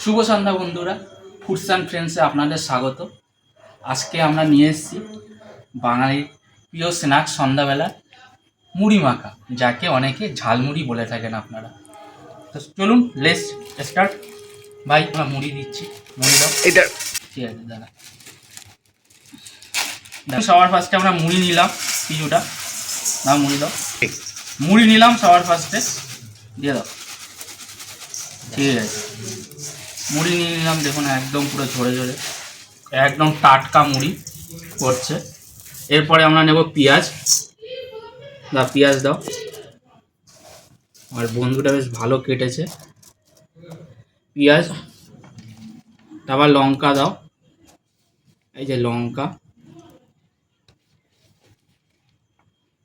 শুভ সন্ধ্যা বন্ধুরা, foods and ফ্রেন্ডসে আপনাদের স্বাগত। আজকে আমরা নিয়ে এসেছি বাঙালির প্রিয় স্ন্যাক্স সন্ধ্যাবেলা মুড়ি মাখা, যাকে অনেকে ঝালমুড়ি বলে থাকেন আপনারা। তো চলুন লেটস স্টার্ট। ভাই আমরা মুড়ি দিচ্ছি, মুড়ি দাও। এটা ঠিক আছে দাদা। সবার ফার্স্টে আমরা মুড়ি নিলাম কিছুটা, দাও মুড়ি দাও। মুড়ি নিলাম সবার ফার্স্টে, দিয়ে দাও। ঠিক আছে, মুড়ি নিয়ে নিলাম। দেখুন একদম পুরো ঝরে ঝরে, একদম টাটকা মুড়ি করছে। এরপরে আমরা নেব পেঁয়াজ। দাও পেঁয়াজ দাও। আর বন্ধুটা বেশ ভালো কেটেছে পেঁয়াজ। তারপর লঙ্কা দাও, এই যে লঙ্কা।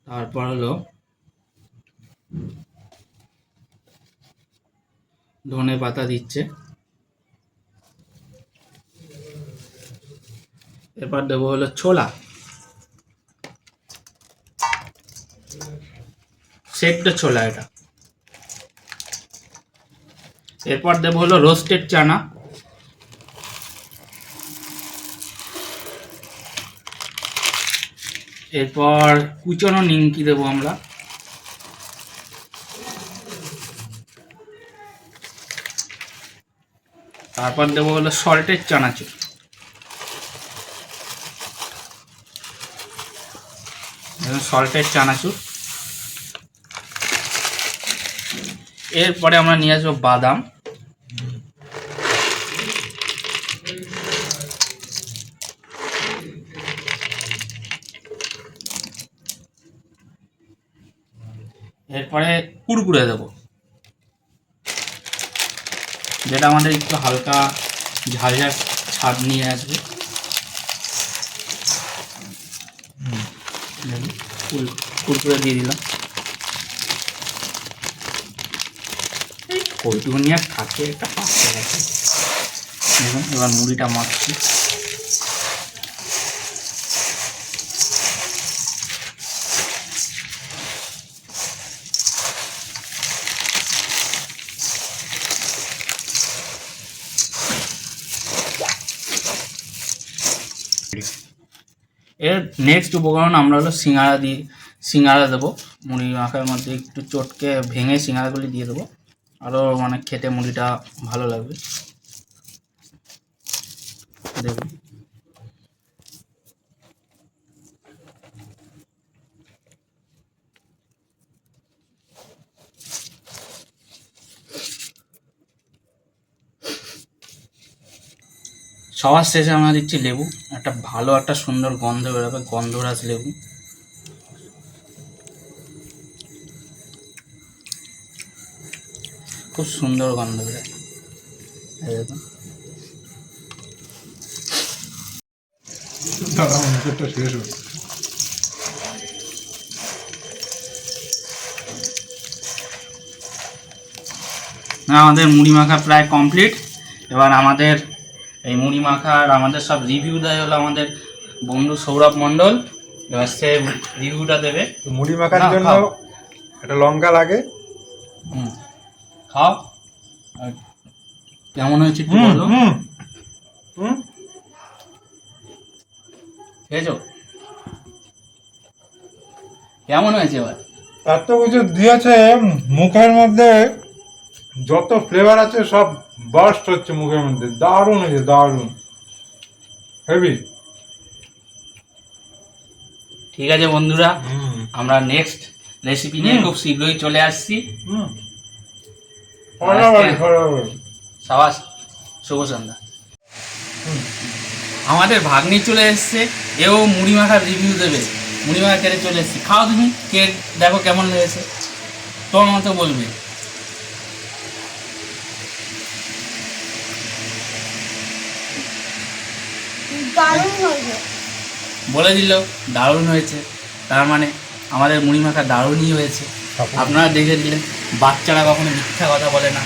তারপর হলো ধনে পাতা দিচ্ছে। এরপর দেবো হলো ছোলা, সেদ্ধ ছোলা এটা। এরপর দেবো হলো রোস্টেড চানা। এরপর কুচনো নিমকি দেবো আমরা। তারপর দেবো হলো সল্টেড চানাচুর। সল্টেড চানাচুর। এরপরে আমরা নিয়ে আসবো বাদাম। এরপরে কুড়কুড়ে দেবো, যেটা আমাদের একটু হালকা ঝাল ঝাল স্বাদ নিয়ে আসবে। কুড়কুড়ে দিয়ে দিলাম। ওইটুকুনি আর থাকে, একটা পাশে গেছে। দেখুন এবার মুড়িটা মাখছি। এর নেক্সট উপকরণ আমরা হলো সিঙ্গাড়া দেবো। মুড়ি মাখার মধ্যে একটু চটকে ভেঙে সিঙ্গাড়াগুলি দিয়ে দেবো, আরও মানে খেতে মুড়িটা ভালো লাগবে। দেখুন সবার শেষে আমরা দিচ্ছি লেবু। একটা ভালো একটা সুন্দর গন্ধ বেরোবে, গন্ধরাজ লেবু। খুব সুন্দর গন্ধ বেরোবে। দেখুন আমাদের মুড়ি মাখা প্রায় কমপ্লিট। এবার আমাদের এই মুড়ি মাখার আমাদের সব রিভিউ দেয় হলো আমাদের বন্ধু সৌরভ মণ্ডল। এবার সে রিভিউটা দেবে। মুড়ি মাখার জন্য একটা লঙ্কা লাগে। খাও, কেমন হয়েছে একটু বলো। খেয়েছো? কেমন হয়েছে? এবার এত কিছু দিয়েছে মুখের মধ্যে, যত ফ্লেভার আছে সব বার্স্ট হচ্ছে মুখের মধ্যে। দারুণ হয়েছে, দারুণ হেভি। ঠিক আছে বন্ধুরা, আমরা নেক্সট রেসিপি নিয়ে খুব শীঘ্রই চলে আসছি। সাবাস, শুভ সন্ধ্যা। আমাদের ভাগ্নি চলে এসছে, এও মুড়ি মাখার রিভিউ দেবে। মুড়ি মাখা খেতে চলে এসছি। খাও তুমি, কেক দেখো কেমন লেগেছে, তোমার মতো বলবে। বলে দিল দারুণ হয়েছে, তার মানে আমাদের মুড়ি মাখা দারুণই হয়েছে। আপনারা দেখে দিলেন, বাচ্চারা কখনো মিথ্যা কথা বলে না।